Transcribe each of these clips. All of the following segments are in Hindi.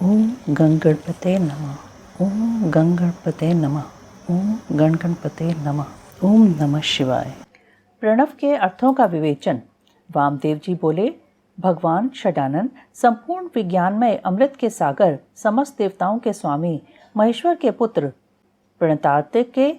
ओम गणगणपते नमः। ओम गणगणपते नमः। ओम गणगणपते नमः। ओम नमः शिवाय। प्रणव के अर्थों का विवेचन। वामदेव जी बोले, भगवान षडानंद संपूर्ण विज्ञानमय अमृत के सागर, समस्त देवताओं के स्वामी, महेश्वर के पुत्र, प्रणतार्तिक के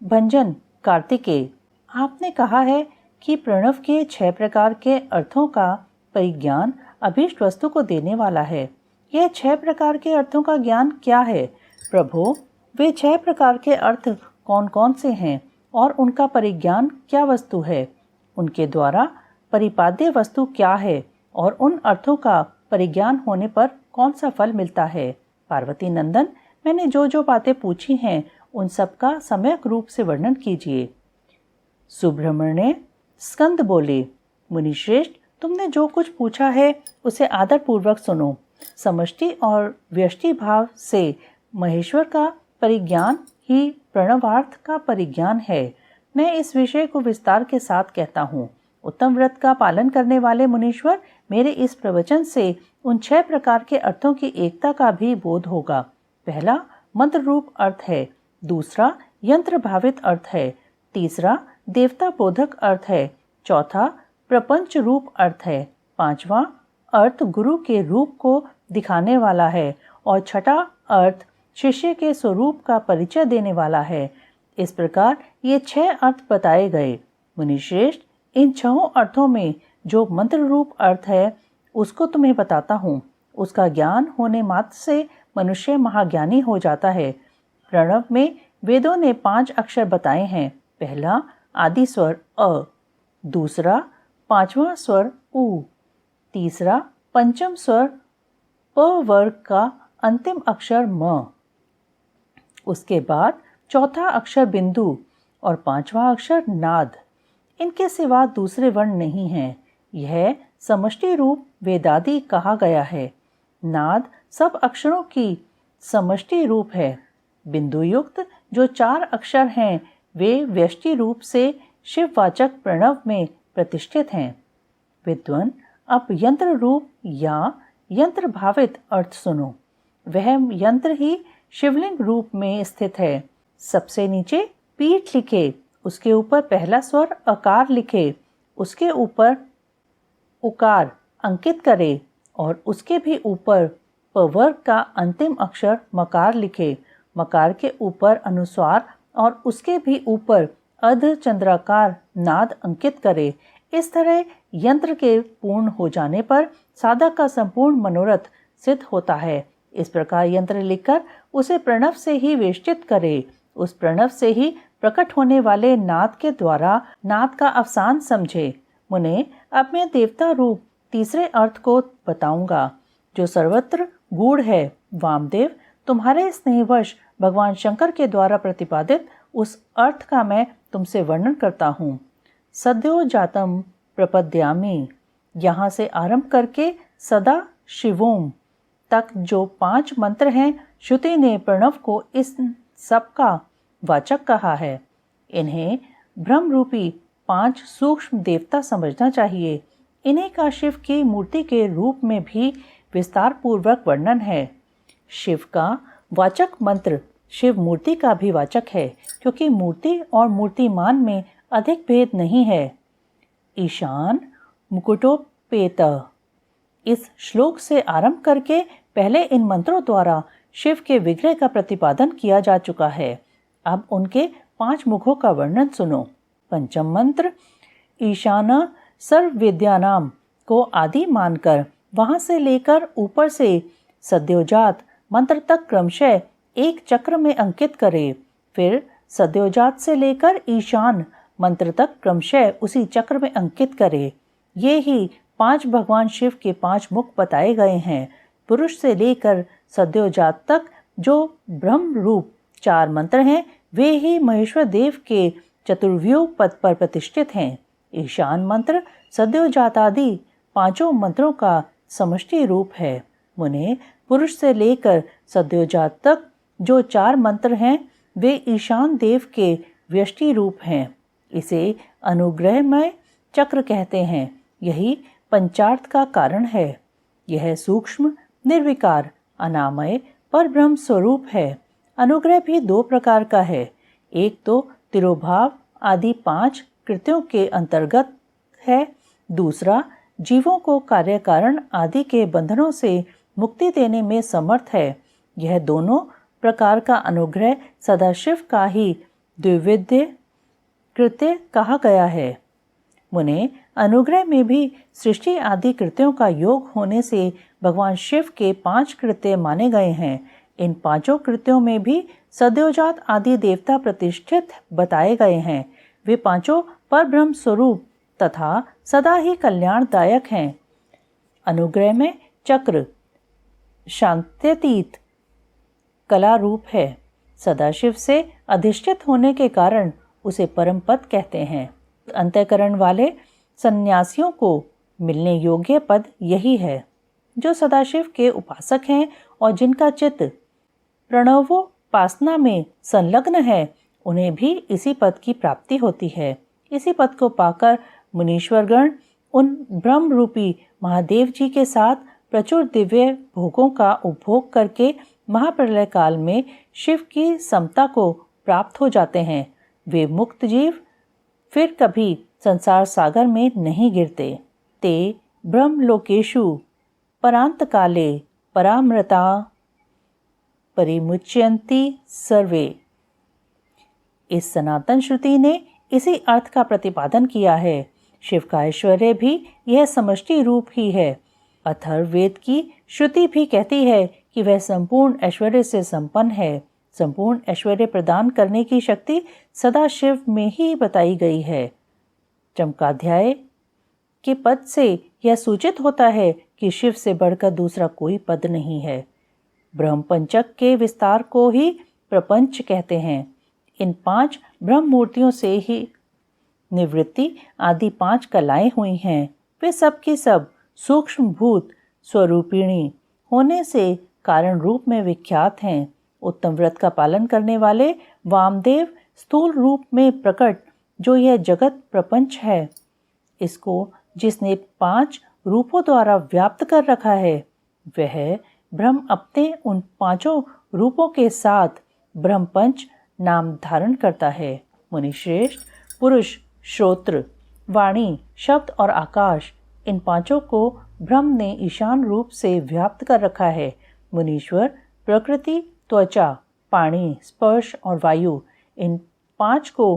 भंजन कार्तिकेय, आपने कहा है कि प्रणव के 6 प्रकार के अर्थों का परिज्ञान अभीष्ट वस्तु को देने वाला है। यह 6 प्रकार के अर्थों का ज्ञान क्या है? प्रभु, वे 6 प्रकार के अर्थ कौन कौन से हैं और उनका परिज्ञान क्या वस्तु है? उनके द्वारा परिपाद्य वस्तु क्या है और उन अर्थों का परिज्ञान होने पर कौन सा फल मिलता है? पार्वती नंदन, मैंने जो जो बातें पूछी हैं उन सब का सम्यक रूप से वर्णन कीजिए। सुब्रह्मण्य स्कंद बोले, मुनिश्रेष्ठ, तुमने जो कुछ पूछा है उसे आदर पूर्वक सुनो। समष्टि और व्यष्टि भाव से महेश्वर का परिज्ञान ही प्रणवार्थ का परिज्ञान है। मैं इस विषय को विस्तार के साथ कहता हूँ। उत्तम व्रत का पालन करने वाले मुनीश्वर, मेरे इस प्रवचन से उन 6 प्रकार के अर्थों की एकता का भी बोध होगा। पहला मंत्र रूप अर्थ है, दूसरा यंत्र भावित अर्थ है, तीसरा देवता बोधक अर्थ है, चौथा प्रपंच रूप अर्थ है, पांचवा अर्थ गुरु के रूप को दिखाने वाला है और छठा अर्थ शिष्य के स्वरूप का परिचय देने वाला है। इस प्रकार ये 6 अर्थ बताए गए। मुनिश्रेष्ठ, इन 6 अर्थों में जो मंत्र रूप अर्थ है उसको तुम्हें बताता हूँ। उसका ज्ञान होने मात्र से मनुष्य महाज्ञानी हो जाता है। प्रणव में वेदों ने 5 अक्षर बताए हैं। पहला आदि स्वर अ, दूसरा 5वां स्वर उ, तीसरा पंचम स्वर प वर्ग का अंतिम अक्षर म, उसके बाद चौथा अक्षर बिंदु और 5वां अक्षर नाद। इनके सिवा दूसरे वर्ण नहीं हैं। यह समष्टि रूप वेदादि कहा गया है। नाद सब अक्षरों की समष्टि रूप है। बिंदु युक्त जो 4 अक्षर हैं वे व्यष्टि रूप से शिववाचक प्रणव में प्रतिष्ठित हैं। विद्वान, अब यंत्र रूप या यंत्र भावित अर्थ सुनो। वह यंत्र ही शिवलिंग रूप में स्थित है। सबसे नीचे पीठ लिखे, उसके ऊपर पहला स्वर अकार लिखे, उसके ऊपर उकार अंकित करे और उसके भी ऊपर पवर्ग का अंतिम अक्षर मकार लिखे। मकार के ऊपर अनुस्वार और उसके भी ऊपर अर्ध चंद्राकार नाद अंकित करे। इस तरह यंत्र के पूर्ण हो जाने पर साधक का संपूर्ण मनोरथ सिद्ध होता है। इस प्रकार यंत्र लिखकर उसे प्रणव से ही वेष्टित करे। उस प्रणव से ही प्रकट होने वाले नाद के द्वारा नाद का अवसान समझे। मुने, अब मैं देवता रूप तीसरे अर्थ को बताऊंगा जो सर्वत्र गूढ़ है। वामदेव, तुम्हारे स्नेहवश भगवान शंकर के द्वारा प्रतिपादित उस अर्थ का मैं तुमसे वर्णन करता हूँ। सद्यो जातम प्रपद्यामि, यहाँ से आरंभ करके सदा शिवोम तक जो 5 मंत्र हैं, श्रुति ने प्रणव को इस सब का वाचक कहा है। इन्हें ब्रह्म रूपी 5 सूक्ष्म देवता समझना चाहिए। इन्हीं का शिव की मूर्ति के रूप में भी विस्तार पूर्वक वर्णन है। शिव का वाचक मंत्र शिव मूर्ति का भी वाचक है, क्योंकि मूर्ति और मूर्तिमान में अधिक भेद नहीं है। ईशान मुकुटोपेत, इस श्लोक से आरंभ करके पहले इन मंत्रों द्वारा शिव के विग्रह का प्रतिपादन किया जा चुका है। अब उनके 5 मुखों का वर्णन सुनो। पंचम मंत्र ईशान सर्व विद्यानाम को आदि मानकर वहां से लेकर ऊपर से सद्योजात मंत्र तक क्रमशः एक चक्र में अंकित करे। फिर सद्योजात से लेकर ईशान मंत्र तक क्रमशः उसी चक्र में अंकित करे। ये ही 5 भगवान शिव के 5 मुख बताए गए हैं। पुरुष से लेकर सद्योजात तक जो ब्रह्म रूप 4 मंत्र हैं, वे ही महेश्वर देव के चतुर्व्यूह पद पर प्रतिष्ठित हैं। ईशान मंत्र सद्योजात आदि 5 मंत्रों का समष्टि रूप है। मुने, पुरुष से लेकर सद्योजात तक जो 4 मंत्र हैं वे ईशान देव के व्यष्टि रूप हैं। इसे अनुग्रहमय चक्र कहते हैं। यही पंचार्थ का कारण है। यह सूक्ष्म, निर्विकार, अनामय पर ब्रह्म स्वरूप है। अनुग्रह भी दो प्रकार का है, एक तो तिरोभाव आदि 5 कृत्यों के अंतर्गत है, दूसरा जीवों को कार्य कारण आदि के बंधनों से मुक्ति देने में समर्थ है। यह दोनों प्रकार का अनुग्रह सदाशिव का ही द्विविध कृत्य कहा गया है। मुने, अनुग्रह में भी सृष्टि आदि कृत्यों का योग होने से भगवान शिव के 5 कृत्य माने गए हैं। इन 5 कृत्यों में भी सद्योजात आदि देवता प्रतिष्ठित बताए गए हैं। वे 5 पर ब्रह्म स्वरूप तथा सदा ही कल्याणदायक हैं। अनुग्रह में चक्र शांत्यतीत कला रूप है। सदाशिव से अधिष्ठित होने के कारण उसे परम पद कहते हैं। अंतःकरण वाले सन्यासियों को मिलने योग्य पद यही है। जो सदाशिव के उपासक हैं और जिनका चित्त प्रणवोपासना में संलग्न है, उन्हें भी इसी पद की प्राप्ति होती है। इसी पद को पाकर मुनीश्वरगण उन ब्रह्म रूपी महादेव जी के साथ प्रचुर दिव्य भोगों का उपभोग करके महाप्रलय काल में शिव की समता को प्राप्त हो जाते हैं। वे मुक्त जीव फिर कभी संसार सागर में नहीं गिरते। ते ब्रह्मलोकेषु परांत काले परामृता परिमुच्यन्ति सर्वे। इस सनातन श्रुति ने इसी अर्थ का प्रतिपादन किया है। शिव का ऐश्वर्य भी यह समष्टि रूप ही है। अथर्ववेद की श्रुति भी कहती है कि वह संपूर्ण ऐश्वर्य से संपन्न है। संपूर्ण ऐश्वर्य प्रदान करने की शक्ति सदा शिव में ही बताई गई है। चमकाध्याय के पद से यह सूचित होता है कि शिव से बढ़कर दूसरा कोई पद नहीं है। ब्रह्म पंचक के विस्तार को ही प्रपंच कहते हैं। इन 5 ब्रह्म मूर्तियों से ही निवृत्ति आदि 5 कलाएं हुई हैं। वे सब की सब सूक्ष्म भूत स्वरूपिणी होने से कारण रूप में विख्यात हैं। उत्तम व्रत का पालन करने वाले वामदेव स्थूल रूप में प्रकट जो यह जगत प्रपंच है, इसको जिसने 5 रूपों द्वारा व्याप्त कर रखा है, वह ब्रह्म अपने उन 5 रूपों के साथ ब्रह्मपंच नाम धारण करता है। मुनिश्रेष्ठ, पुरुष, श्रोत्र, वाणी, शब्द और आकाश, इन 5 को ब्रह्म ने ईशान रूप से व्याप्त कर रखा है। मुनीश्वर प्रकृति, त्वचा, पाणी, स्पर्श और वायु, इन 5 को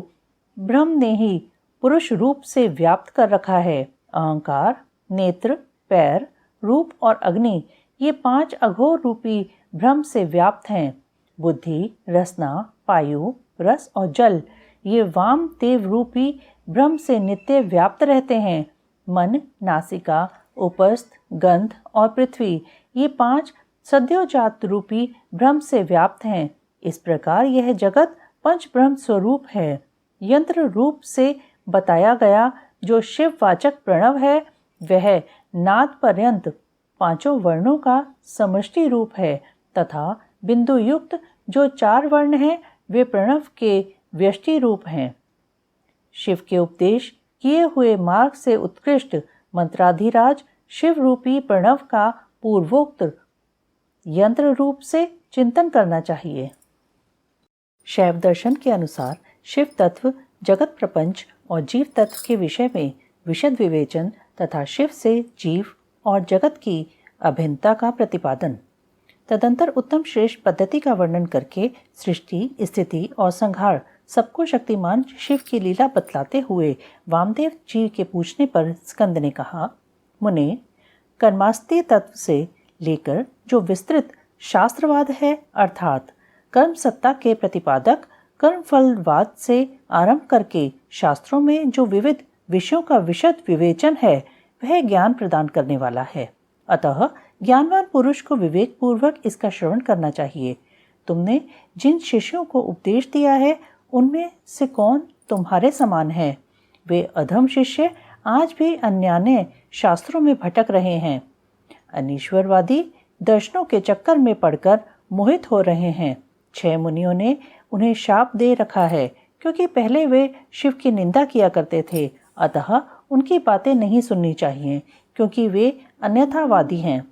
ब्रह्म ने ही पुरुष रूप से व्याप्त कर रखा है। अहंकार, नेत्र, पैर, रूप और अग्नि, ये 5 अघोर रूपी ब्रह्म से व्याप्त हैं। बुद्धि, रसना, पायु, रस और जल, ये वाम देव रूपी ब्रह्म से नित्य व्याप्त रहते हैं। मन, नासिका, उपस्थ, गंध और पृथ्वी, ये 5 सद्योजात रूपी ब्रह्म से व्याप्त हैं। इस प्रकार यह जगत पंच ब्रह्म स्वरूप है। यंत्र रूप से बताया गया जो शिववाचक प्रणव है, वह नाद पर्यंत 5 वर्णों का समष्टि रूप है तथा बिंदु युक्त जो 4 वर्ण हैं, वे प्रणव के व्यष्टि रूप हैं। शिव के उपदेश किए हुए मार्ग से उत्कृष्ट मंत्राधिराज शिव रूपी प्रणव का पूर्वोक्त यंत्र रूप से चिंतन करना चाहिए। शैव दर्शन के अनुसार शिव तत्व, जगत प्रपंच और जीव तत्व के विषय में विशद विवेचन तथा शिव से जीव और जगत की अभिन्नता का प्रतिपादन। तदंतर उत्तम श्रेष्ठ पद्धति का वर्णन करके सृष्टि, स्थिति और संहार सबको शक्तिमान शिव की लीला बतलाते हुए वामदेव जी के पूछने पर स्कंद ने कहा, मुने, कर्मास्ति तत्व से लेकर जो विस्तृत शास्त्रवाद है, अर्थात कर्म सत्ता के प्रतिपादक कर्मफलवाद से आरंभ करके शास्त्रों में जो विविध विषयों का विशद विवेचन है, वह ज्ञान प्रदान करने वाला है। अतः ज्ञानवान पुरुष को विवेक पूर्वक इसका श्रवण करना चाहिए। तुमने जिन शिष्यों को उपदेश दिया है, उनमें से कौन तुम्हारे समान है? वे अधम शिष्य आज भी अन्यान्य शास्त्रों में भटक रहे हैं। अनीश्वरवादी दर्शनों के चक्कर में पड़कर मोहित हो रहे हैं। 6 मुनियों ने उन्हें शाप दे रखा है, क्योंकि पहले वे शिव की निंदा किया करते थे। अतः उनकी बातें नहीं सुननी चाहिए, क्योंकि वे अन्यथावादी हैं।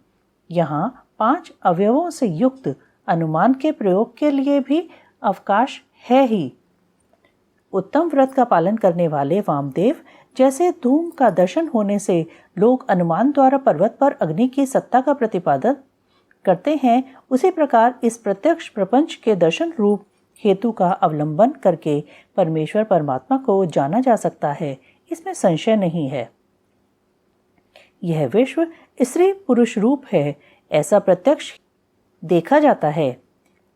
यहाँ 5 अवयवों से युक्त अनुमान के प्रयोग के लिए भी अवकाश है ही। उत्तम व्रत का पालन करने वाले वामदेव जैसे धूम का दर्शन होने से लोग अनुमान द्वारा पर्वत पर अग्नि की सत्ता का प्रतिपादन करते हैं, उसी प्रकार इस प्रत्यक्ष प्रपंच के दर्शन रूप हेतु का अवलंबन करके परमेश्वर परमात्मा को जाना जा सकता है, इसमें संशय नहीं है। यह विश्व स्त्री पुरुष रूप है, ऐसा प्रत्यक्ष देखा जाता है।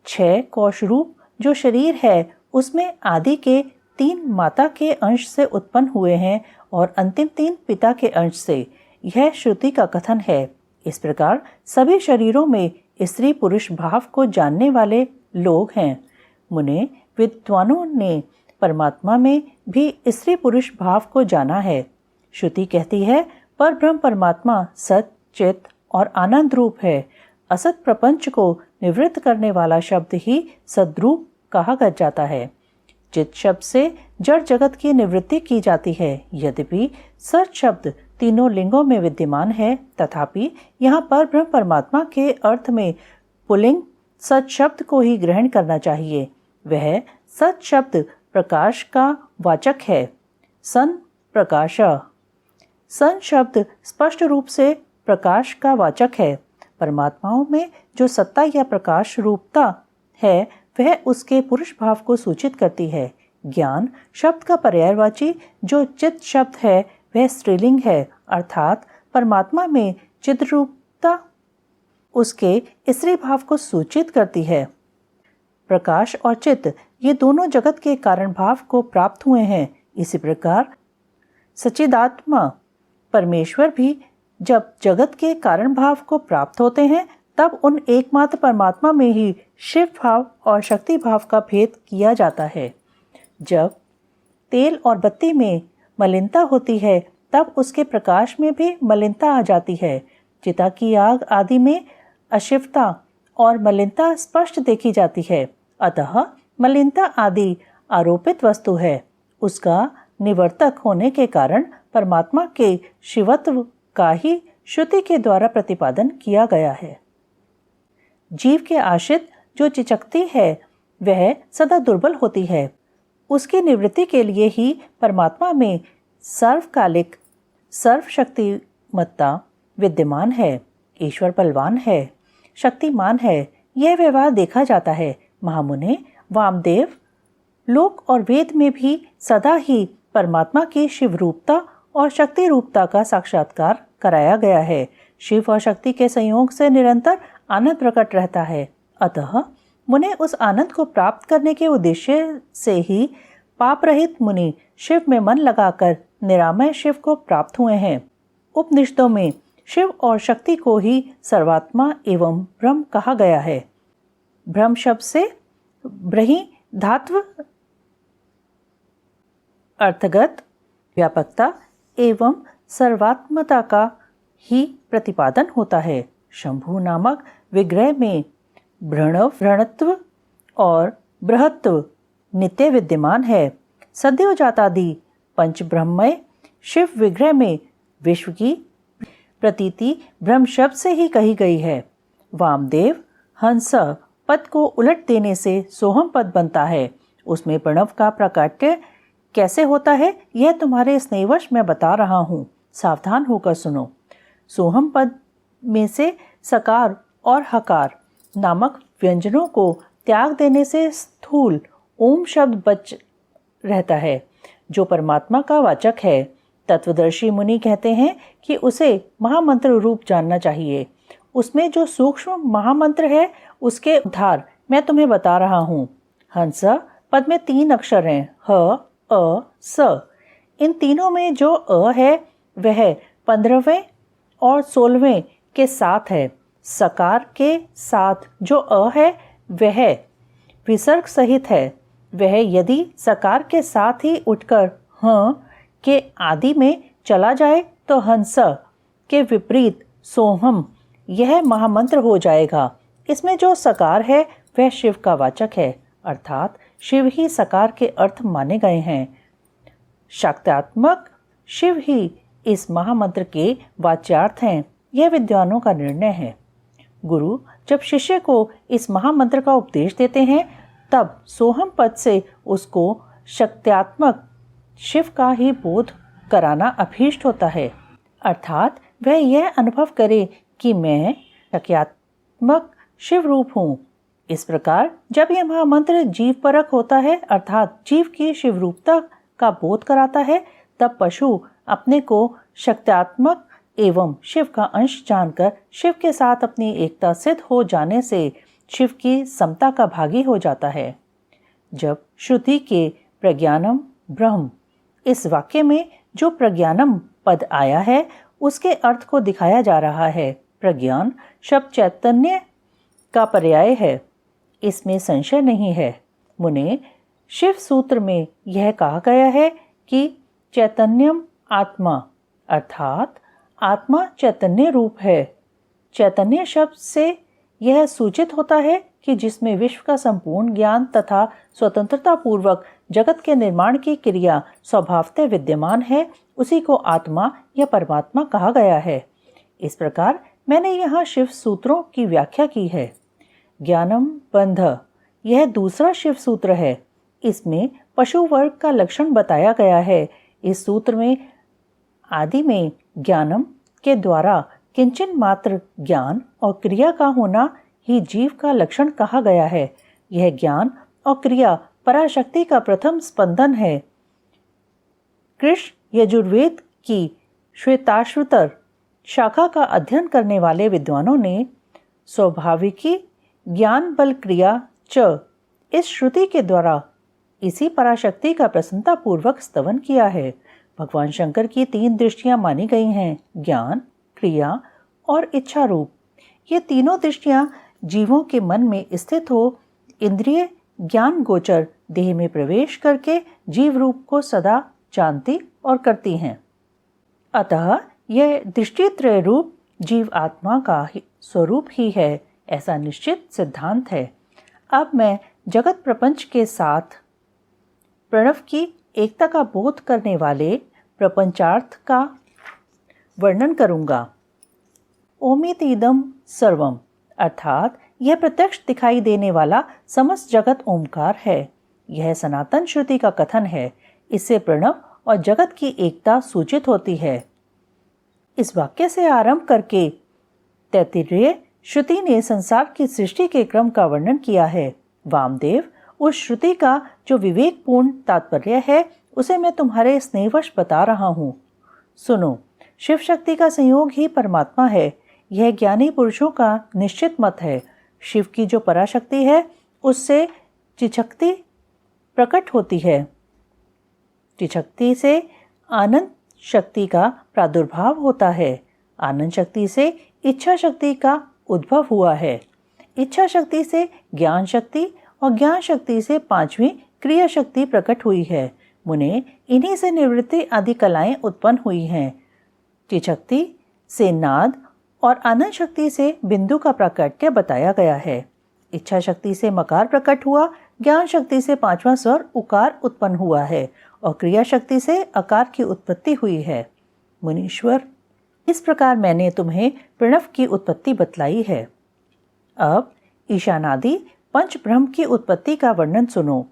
6 कोश रूप जो शरीर है उसमें आदि के 3 माता के अंश से उत्पन्न हुए हैं और अंतिम 3 पिता के अंश से, यह श्रुति का कथन है। इस प्रकार सभी शरीरों में स्त्री पुरुष भाव को जानने वाले लोग हैं। मुने विद्वानों ने परमात्मा में भी स्त्री पुरुष भाव को जाना है। श्रुति कहती है पर ब्रह्म परमात्मा सत चित और आनंद रूप है। असत प्रपंच को निवृत्त करने वाला शब्द ही सद्रूप कहा जाता है। चित शब्द से जड़ जगत की निवृत्ति की जाती है। यद्यपि सत शब्द तीनों लिंगों में विद्यमान है, तथापि यहाँ पर ब्रह्म परमात्मा के अर्थ में पुल्लिंग सत शब्द को ही ग्रहण करना चाहिए। वह सत शब्द प्रकाश का वाचक है। सन प्रकाश, सन शब्द स्पष्ट रूप से प्रकाश का वाचक है। परमात्माओं में जो सत्ता या प्रकाश रूपता है वह उसके पुरुष भाव को सूचित करती है। ज्ञान शब्द का पर्यायवाची जो चित शब्द है वह स्त्रीलिंग है, अर्थात परमात्मा में चिद्रूपता उसके स्त्री भाव को सूचित करती है। प्रकाश और चित्त ये दोनों जगत के कारण भाव को प्राप्त हुए हैं। इसी प्रकार सच्चिदात्मा परमेश्वर भी जब जगत के कारण भाव को प्राप्त होते हैं तब उन एकमात्र परमात्मा में ही शिव भाव और शक्ति भाव का भेद किया जाता है। जब तेल और बत्ती में मलिनता होती है तब उसके प्रकाश में भी मलिनता आ जाती है। चिता की आग आदि में अशिवता और मलिनता स्पष्ट देखी जाती है। अतः मलिनता आदि आरोपित वस्तु है, उसका निवर्तक होने के कारण परमात्मा के शिवत्व का ही श्रुति के द्वारा प्रतिपादन किया गया है। जीव के आश्रित जो चिचकती है वह सदा दुर्बल होती है। उसकी निवृत्ति के लिए ही परमात्मा में सर्वकालिक सर्वशक्तिमत्ता विद्यमान है। ईश्वर बलवान है, शक्तिमान है, यह व्यवहार देखा जाता है। महामुने वामदेव लोक और वेद में भी सदा ही परमात्मा की शिव रूपता और शक्ति रूपता का साक्षात्कार कराया गया है। शिव और शक्ति के संयोग से निरंतर आनंद प्रकट रहता है। अतः मुने उस आनंद को प्राप्त करने के उद्देश्य से ही पाप रहित मुनि शिव में मन लगाकर निरामय शिव को प्राप्त हुए हैं। उपनिषदों में शिव और शक्ति को ही सर्वात्मा एवं ब्रह्म कहा गया है। ब्रह्म शब्द से ब्रही धात्व अर्थगत व्यापकता एवं सर्वात्मता का ही प्रतिपादन होता है। शंभु नामक विग्रह में भ्रणत्व और बृहत्व नित्य विद्यमान है। सदैव जातादि पंच ब्रह्ममय शिव विग्रह में विश्व की प्रतीति ब्रह्म शब्द से ही कही गई है। वामदेव हंस पद को उलट देने से सोहम पद बनता है। उसमें प्रणव का प्राकट्य कैसे होता है यह तुम्हारे स्नेहवश मैं बता रहा हूँ, सावधान होकर सुनो। सोहम पद में से सकार और हकार नामक व्यंजनों को त्याग देने से स्थूल ओम शब्द बच रहता है जो परमात्मा का वाचक है। तत्वदर्शी मुनि कहते हैं कि उसे महामंत्र रूप जानना चाहिए। उसमें जो सूक्ष्म महामंत्र है उसके उद्धार मैं तुम्हें बता रहा हूँ। हंस पद में 3 अक्षर हैं, ह अ स। इन तीनों में जो अ है वह 15वें और 16वें के साथ है। सकार के साथ जो अ है वह विसर्ग सहित है। वह यदि सकार के साथ ही उठकर ह के आदि में चला जाए तो हंस के विपरीत सोहम यह महामंत्र हो जाएगा। इसमें जो सकार है वह शिव का वाचक है, अर्थात शिव ही सकार के अर्थ माने गए हैं। शक्त्यात्मक शिव ही इस महामंत्र के वाच्यार्थ हैं। यह विद्वानों का निर्णय है। गुरु जब शिष्य को इस महामंत्र का उपदेश देते हैं तब सोहम पद से उसको शक्त्यात्मक शिव का ही बोध कराना अभीष्ट होता है, अर्थात वह यह अनुभव करे कि मैं शक्त्यात्मक शिव रूप हूँ। इस प्रकार जब यह महामंत्र जीव परक होता है अर्थात जीव की शिव रूपता का बोध कराता है, तब पशु अपने को शक्त्यात्मक एवं शिव का अंश जानकर शिव के साथ अपनी एकता सिद्ध हो जाने से शिव की समता का भागी हो जाता है। जब श्रुति के प्रज्ञानम ब्रह्म इस वाक्य में जो प्रज्ञानम पद आया है उसके अर्थ को दिखाया जा रहा है। प्रज्ञान शब्द चैतन्य का पर्याय है, इसमें संशय नहीं है। मुने, शिव सूत्र में यह कहा गया है कि चैतन्यम आत्मा अर्थात आत्मा चैतन्य रूप है। चैतन्य शब्द से यह सूचित होता है कि जिसमें विश्व का संपूर्ण ज्ञान तथा स्वतंत्रता पूर्वक जगत के निर्माण की क्रिया स्वभावतः विद्यमान है, उसी को आत्मा या परमात्मा कहा गया है। इस प्रकार मैंने यहाँ शिव सूत्रों की व्याख्या की है। ज्ञानम बंध यह दूसरा शिव सूत्र है। इसमें पशु वर्ग का लक्षण बताया गया है। इस सूत्र में आदि में ज्ञानम के द्वारा किंचन मात्र ज्ञान और क्रिया का होना ही जीव का लक्षण कहा गया है। यह ज्ञान और क्रिया पराशक्ति का प्रथम स्पंदन है। कृष्ण यजुर्वेद की श्वेताश्वतर शाखा का अध्ययन करने वाले विद्वानों ने स्वाभाविकी ज्ञान बल क्रिया च इस श्रुति के द्वारा इसी पराशक्ति का प्रसन्नता पूर्वक स्तवन किया है। भगवान शंकर की 3 दृष्टियां मानी गई हैं, ज्ञान, क्रिया और इच्छा रूप। ये तीनों दृष्टियां जीवों के मन में स्थित हो इंद्रिय ज्ञान गोचर देह में प्रवेश करके जीव रूप को सदा जानती और करती हैं। अतः यह दृष्टित्रय रूप जीव आत्मा का स्वरूप ही है, ऐसा निश्चित सिद्धांत है। अब मैं जगत प्रपंच के साथ प्रणव की एकता का बोध करने वाले प्रपंचार्थ का वर्णन करूंगा। ओमितीदम सर्वम अर्थात यह प्रत्यक्ष दिखाई देने वाला समस्त जगत ओमकार है। यह सनातन श्रुति का कथन है। इससे प्रणव और जगत की एकता सूचित होती है। इस वाक्य से आरंभ करके तैत्तिरीय श्रुति ने संसार की सृष्टि के क्रम का वर्णन किया है। वामदेव उस श्रुति का जो विवेकपूर्ण तात्पर्य है उसे मैं तुम्हारे स्नेहवश बता रहा हूँ। सुनो, शिव शक्ति का संयोग ही परमात्मा है। यह ज्ञानी पुरुषों का निश्चित मत है। शिव की जो पराशक्ति है उससे चिशक्ति प्रकट होती है। चिशक्ति से आनंद शक्ति का प्रादुर्भाव होता है। आनंद शक्ति से इच्छा शक्ति का उद्भव हुआ है। इच्छा शक्ति से ज्ञान शक्ति और ज्ञान शक्ति से 5वीं क्रिया शक्ति प्रकट हुई है। मुने, इन्हीं से निवृत्ति आदि कलाएं उत्पन्न हुई हैं। चिशक्ति से नाद और आनंद शक्ति से बिंदु का प्राकट्य बताया गया है। इच्छा शक्ति से मकार प्रकट हुआ, ज्ञान शक्ति से 5वां स्वर उकार उत्पन्न हुआ है और क्रिया शक्ति से अकार की उत्पत्ति हुई है। मुनीश्वर, इस प्रकार मैंने तुम्हें प्रणव की उत्पत्ति बतलाई है। अब ईशानादि पंच ब्रह्म की उत्पत्ति का वर्णन सुनो।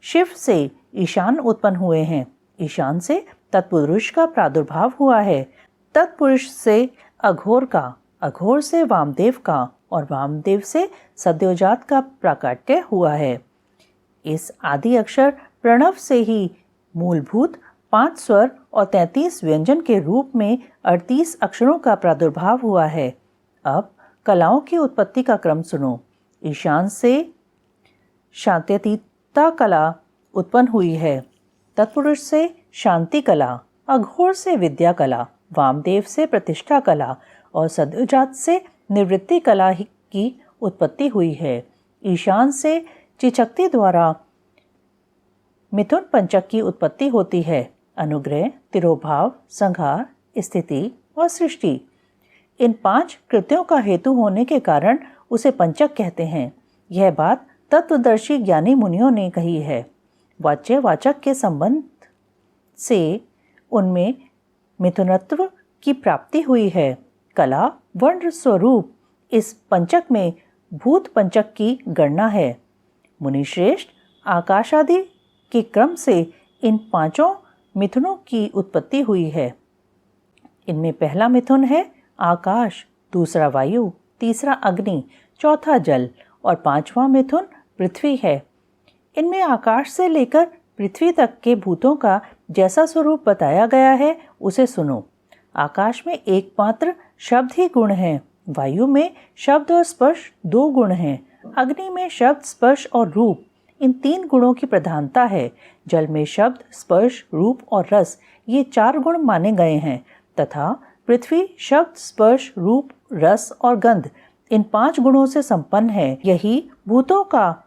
शिव से ईशान उत्पन्न हुए हैं। ईशान से तत्पुरुष का प्रादुर्भाव हुआ है। तत्पुरुष से अघोर का, अघोर से वामदेव का और वामदेव से सद्योजात का प्राकट्य हुआ है। इस आदि अक्षर प्रणव से ही मूलभूत 5 स्वर और 33 व्यंजन के रूप में 38 अक्षरों का प्रादुर्भाव हुआ है। अब कलाओं की उत्पत्ति का क्रम सुनो। ईशान से शांत्यतीता कला उत्पन्न हुई है। तत्पुरुष से शांति कला, अघोर से विद्या कला, वामदेव से प्रतिष्ठा कला और सद्योजात से निवृत्ति कला की उत्पत्ति हुई है। ईशान से चिशक्ति द्वारा मिथुन पंचक की उत्पत्ति होती है। अनुग्रह, तिरोभाव, संहार, स्थिति और सृष्टि, इन 5 कृत्यों का हेतु होने के कारण उसे पंचक कहते हैं। यह बात तत्वदर्शी ज्ञानी मुनियों ने कही है। वाच्य वाचक के संबंध से उनमें मिथुनत्व की प्राप्ति हुई है। कला वर्ण स्वरूप इस पंचक में भूत पंचक की गणना है। मुनिश्रेष्ठ, आकाश आदि के क्रम से इन पांचों मिथुनों की उत्पत्ति हुई है। इनमें पहला मिथुन है आकाश, दूसरा वायु, तीसरा अग्नि, चौथा जल और पांचवा मिथुन पृथ्वी है। इनमें आकाश से लेकर पृथ्वी तक के भूतों का जैसा स्वरूप बताया गया है उसे सुनो। आकाश में एकमात्र शब्द ही गुण है, वायु में शब्द और स्पर्श 2 गुण हैं, अग्नि में शब्द, स्पर्श और रूप इन 3 गुणों की प्रधानता है, जल में शब्द, स्पर्श, रूप और रस ये 4 गुण माने गए हैं तथा पृथ्वी शब्द, स्पर्श, रूप, रस और गंध इन 5 गुणों से संपन्न है। यही भूतों का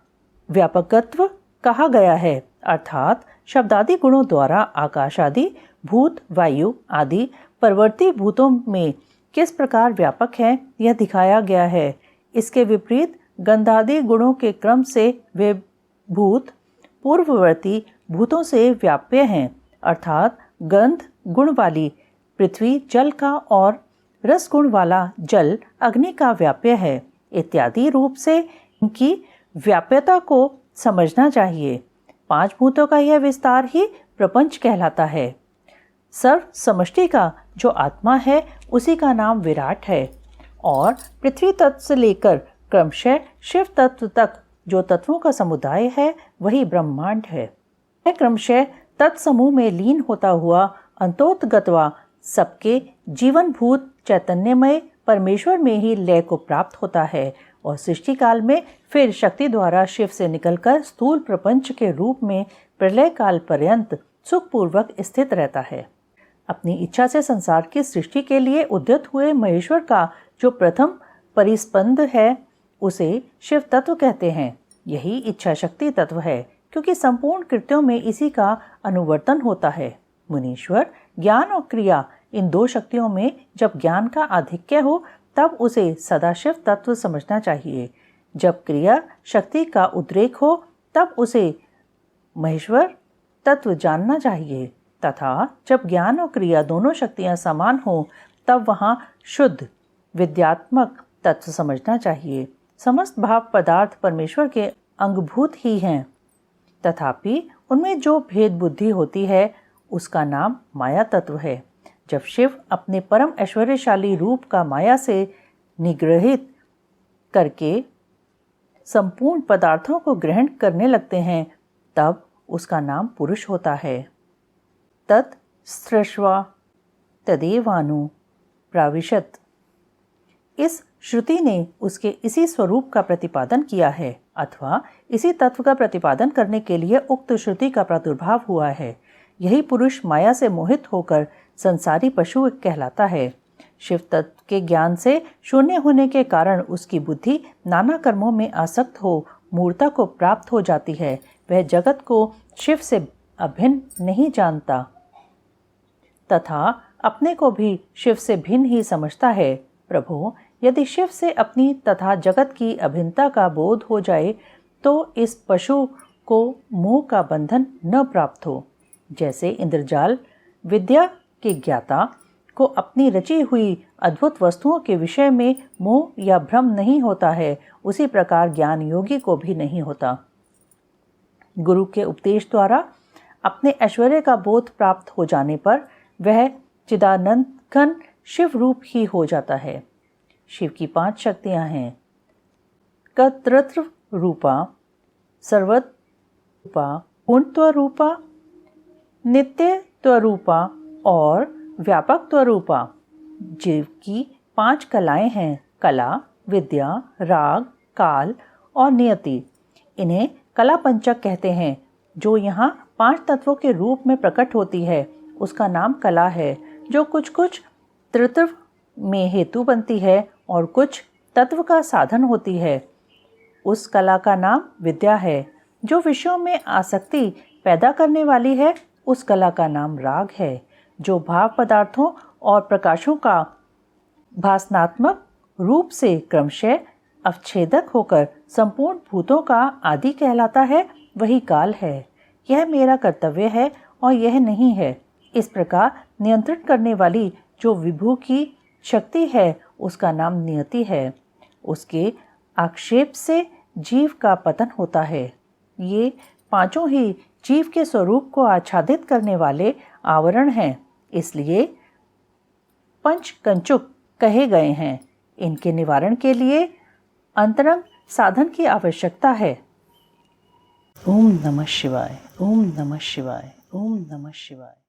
व्यापकत्व कहा गया है, अर्थात शब्दादि गुणों द्वारा आकाश आदि भूत, वायु आदि परवर्ती भूतों में किस प्रकार व्यापक है यह दिखाया गया है। इसके विपरीत गंधादि गुणों के क्रम से वे भूत पूर्ववर्ती भूतों से व्याप्य हैं, अर्थात गंध गुण वाली पृथ्वी जल का और रस गुण वाला जल अग्नि का व्याप्य है इत्यादि रूप से इनकी व्याप्यता को समझना चाहिए। 5 भूतों का यह विस्तार ही प्रपंच कहलाता है। सर्व समष्टि का जो आत्मा है उसी का नाम विराट है और पृथ्वी तत्व से लेकर क्रमशः शिव तत्व तक जो तत्वों का समुदाय है वही ब्रह्मांड है। यह क्रमशः तत्समूह में लीन होता हुआ अंतोतगत्वा सबके जीवनभूत चैतन्यमय परमेश्वर में ही लय को प्राप्त होता है और सृष्टि काल में फिर शक्ति द्वारा शिव से निकलकर स्थूल प्रपंच के रूप में प्रलय काल पर्यंत सुखपूर्वक स्थित रहता है। अपनी इच्छा से संसार की सृष्टि के लिए उद्यत हुए महेश्वर का जो प्रथम परिस्पंद है उसे शिव तत्व कहते हैं। यही इच्छा शक्ति तत्व है क्योंकि संपूर्ण कृत्यों में इसी का अनुवर्तन होता है। मुनीश्वर, ज्ञान और क्रिया इन 2 शक्तियों में जब ज्ञान का आधिक्य हो तब उसे सदाशिव तत्व समझना चाहिए। जब क्रिया शक्ति का उद्रेक हो तब उसे महेश्वर तत्व जानना चाहिए तथा जब ज्ञान और क्रिया दोनों शक्तियां समान हो तब वहाँ शुद्ध विद्यात्मक तत्व समझना चाहिए। समस्त भाव पदार्थ परमेश्वर के अंगभूत ही हैं, तथापि उनमें जो भेद बुद्धि होती है उसका नाम माया तत्व है। जब शिव अपने परम ऐश्वर्यशाली रूप का माया से निग्रहित करके संपूर्ण पदार्थों को ग्रहण करने लगते हैं तब उसका नाम पुरुष होता है। तत् सृष्वा तदेवानु प्राविशत। इस श्रुति ने उसके इसी स्वरूप का प्रतिपादन किया है अथवा इसी तत्व का प्रतिपादन करने के लिए उक्त श्रुति का प्रादुर्भाव हुआ है। यही पुरुष माया से मोहित होकर संसारी पशु कहलाता है। शिव तत्व के ज्ञान से शून्य होने के कारण उसकी बुद्धि नाना कर्मों में आसक्त हो मूर्ता को प्राप्त हो जाती है। वह जगत को शिव से अभिन्न नहीं जानता तथा अपने को भी शिव से भिन्न ही समझता है। प्रभु, यदि शिव से अपनी तथा जगत की अभिन्नता का बोध हो जाए तो इस पशु को मोह का बंधन न प्राप्त हो। जैसे इंद्रजाल विद्या के ज्ञाता को अपनी रची हुई अद्भुत वस्तुओं के विषय में मोह या भ्रम नहीं होता है, उसी प्रकार ज्ञान योगी को भी नहीं होता। गुरु के उपदेश द्वारा अपने ऐश्वर्य का बोध प्राप्त हो जाने पर वह चिदानंद घन शिव रूप ही हो जाता है। शिव की 5 शक्तियां हैं: कर्तृत्व रूपा, सर्वत रूपा, पूर्णत्व रूपा, नित्यत्व रूपा और व्यापकत्व रूपा। जीव की 5 कलाएं हैं: कला, विद्या, राग, काल और नियति। इन्हें कला पंचक कहते हैं। जो यहाँ 5 तत्वों के रूप में प्रकट होती है उसका नाम कला है, जो कुछ कुछ तृत्व में हेतु बनती है और कुछ तत्व का साधन होती है। उस कला का नाम विद्या है। जो विषयों में आसक्ति पैदा करने वाली है उस कला का नाम राग है। जो भाव पदार्थों और प्रकाशों का भासनात्मक रूप से क्रमशः अवच्छेदक होकर संपूर्ण भूतों का आदि कहलाता है वही काल है। यह मेरा कर्तव्य है और यह नहीं है। इस प्रकार नियंत्रण करने वाली जो विभु की शक्ति है उसका नाम नियति है। उसके आक्षेप से जीव का पतन होता है। ये पांचों ही जीव के स्वरूप को आच्छादित करने वाले आवरण हैं, इसलिए पंचकंचुक कहे गए हैं। इनके निवारण के लिए अंतरंग साधन की आवश्यकता है। ओम नमः शिवाय, ओम नमः शिवाय, ओम नमः शिवाय।